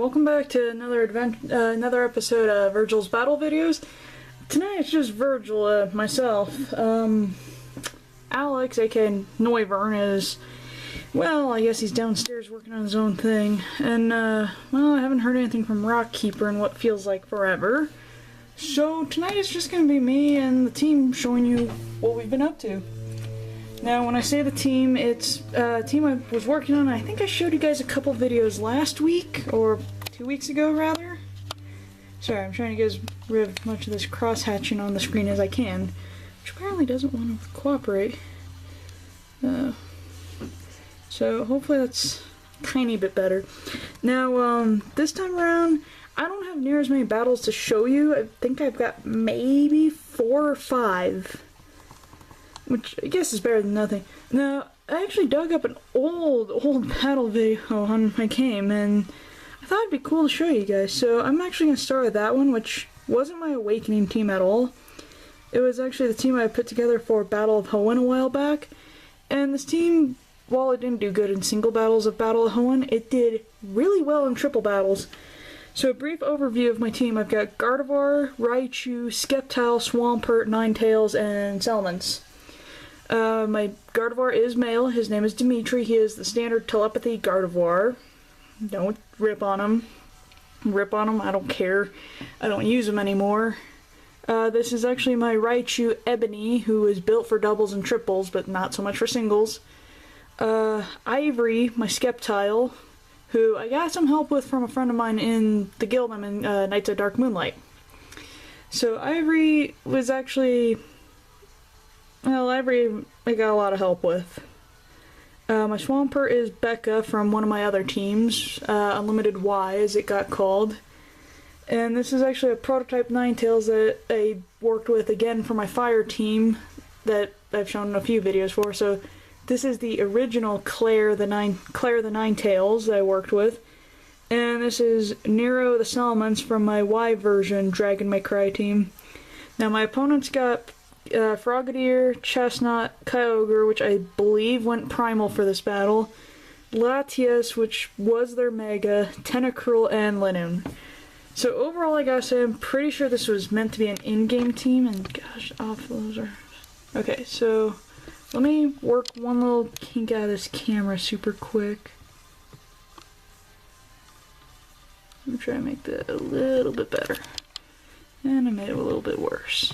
welcome back to another episode of Vergil's Battle videos. Tonight it's just Vergil, myself. Alex, aka Noivern, is, well, I guess he's downstairs working on his own thing. And, well, I haven't heard anything from Rockkeeper in what feels like forever. So tonight it's just gonna be me and the team showing you what we've been up to. Now, when I say the team, it's a team I was working on. I think I showed you guys a couple videos last week, or 2 weeks ago, rather. Sorry, I'm trying to get as rid of much of this cross-hatching on the screen as I can, which apparently doesn't want to cooperate. So hopefully that's a tiny bit better. Now, this time around, I don't have near as many battles to show you. I think I've got maybe 4 or 5. Which I guess is better than nothing. Now, I actually dug up an old battle video on my game, and I thought it'd be cool to show you guys. So I'm actually going to start with that one, which wasn't my Awakening team at all. It was actually the team I put together for Battle of Hoenn a while back. And this team, while it didn't do good in single battles of Battle of Hoenn, it did really well in triple battles. So a brief overview of my team. I've got Gardevoir, Raichu, Sceptile, Swampert, Ninetails, and Salamence. My Gardevoir is male. His name is Demitri. He is the standard telepathy Gardevoir. Don't rip on him. Rip on him, I don't care. I don't use him anymore. This is actually my Raichu Ebony, who is built for doubles and triples, but not so much for singles. Ivory, my Sceptile, who I got some help with from a friend of mine in the guild I'm in, Knights of Dark Moonlight. So Ivory was actually... well, Ivory I got a lot of help with. My Swampert is Becca from one of my other teams, Unlimited Y as it got called. And this is actually a prototype Ninetails that I worked with again for my fire team that I've shown a few videos for. So this is the original Claire the Ninetails that I worked with. And this is Nero the Salamence from my Y version Dragon May Cry team. Now my opponent's got Frogadier, Chestnut, Kyogre, which I believe went primal for this battle, Latias, which was their Mega, Tentacruel, and Linoone. So overall, I gotta say, I'm pretty sure this was meant to be an in-game team, and gosh, off those are... Okay, so let me work one little kink out of this camera super quick. I'm trying to make that a little bit better. And I made it a little bit worse.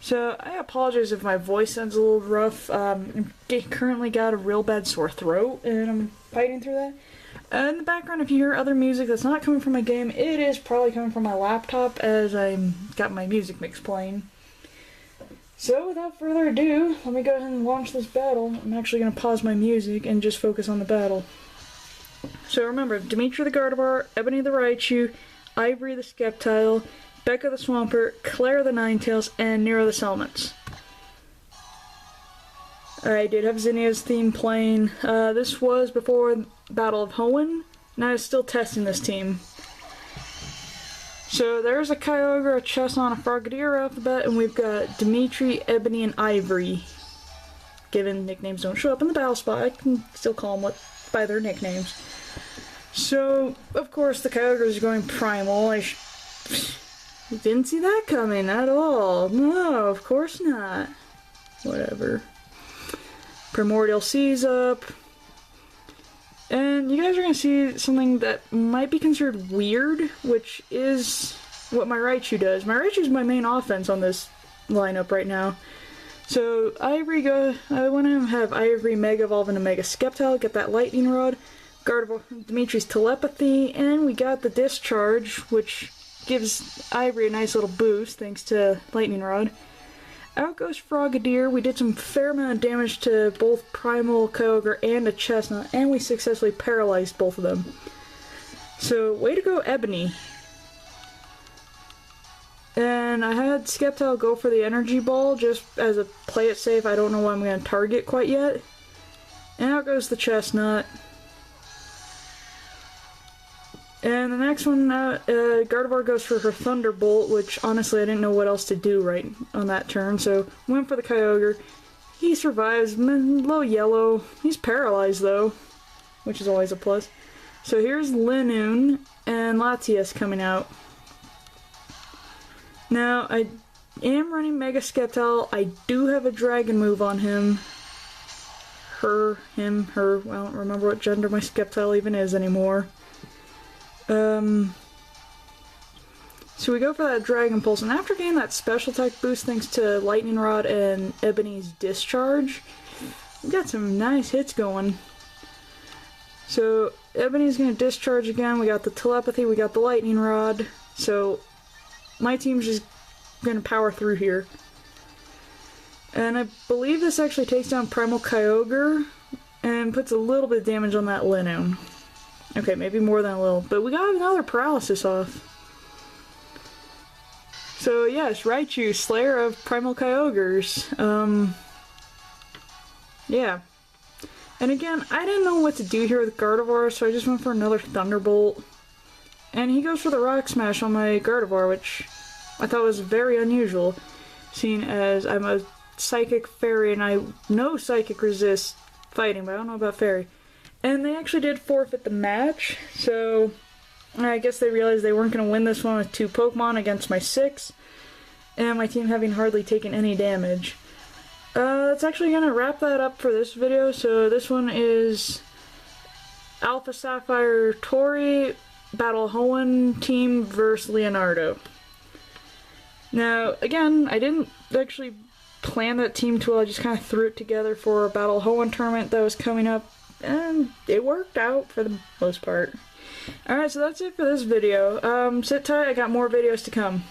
So, I apologize if my voice sounds a little rough. I currently got a real bad sore throat, and I'm fighting through that. In the background, if you hear other music that's not coming from my game, it is probably coming from my laptop, as I've got my music mix playing. So, without further ado, let me go ahead and launch this battle. I'm actually going to pause my music and just focus on the battle. So remember, Demitri the Gardevoir, Ebony the Raichu, Ivory the Sceptile, Becca the Swampert, Claire the Ninetails, and Nero the Salamence. I did have Zinnia's theme playing. This was before Battle of Hoenn, and I was still testing this team. So there's a Kyogre, a Chestnut, a Frogadier alphabet, and we've got Demitri, Ebony, and Ivory. Given nicknames don't show up in the battle spot, I can still call them by their nicknames. So, of course, the Kyogre is going primal. Didn't see that coming at all. No, of course not. Whatever. Primordial Sea's up. And you guys are going to see something that might be considered weird, which is what my Raichu does. My Raichu is my main offense on this lineup right now. So, I went and have Ivory Mega Evolve into Mega Sceptile, get that Lightning Rod, Gardevoir, Dimitri's Telepathy, and we got the Discharge, which gives Ivory a nice little boost thanks to Lightning Rod. Out goes Frogadier. We did some fair amount of damage to both Primal Kyogre and a Chestnut, and we successfully paralyzed both of them. So, way to go, Ebony. And I had Sceptile go for the Energy Ball just as a play it safe. I don't know what I'm going to target quite yet. And out goes the Chestnut. And the next one, Gardevoir goes for her Thunderbolt, which honestly I didn't know what else to do right on that turn, so went for the Kyogre. He survives, low yellow. He's paralyzed though, which is always a plus. So here's Linoon and Latias coming out. Now, I am running Mega Sceptile. I do have a Dragon move on him. Her, him, her. I don't remember what gender my Sceptile even is anymore. So we go for that Dragon Pulse, and after getting that special attack boost thanks to Lightning Rod and Ebony's Discharge, we got some nice hits going. So Ebony's going to Discharge again, we got the Telepathy, we got the Lightning Rod, so my team's just going to power through here. And I believe this actually takes down Primal Kyogre and puts a little bit of damage on that Linoon. Okay, maybe more than a little, but we got another paralysis off. So yes, Raichu, Slayer of Primal Kyogres. Yeah. And again, I didn't know what to do here with Gardevoir, so I just went for another Thunderbolt. And he goes for the Rock Smash on my Gardevoir, which I thought was very unusual, seeing as I'm a Psychic Fairy and I know Psychic resists fighting, but I don't know about Fairy. And they actually did forfeit the match, so I guess they realized they weren't going to win this one with 2 Pokemon against my 6, and my team having hardly taken any damage. That's actually going to wrap that up for this video. So this one is Alpha Sapphire Tori, Battle of Hoenn team versus Leonardo. Now, again, I didn't actually plan that team too well, I just kind of threw it together for a Battle of Hoenn tournament that was coming up, and it worked out for the most part. Alright, so that's it for this video. Sit tight, I got more videos to come.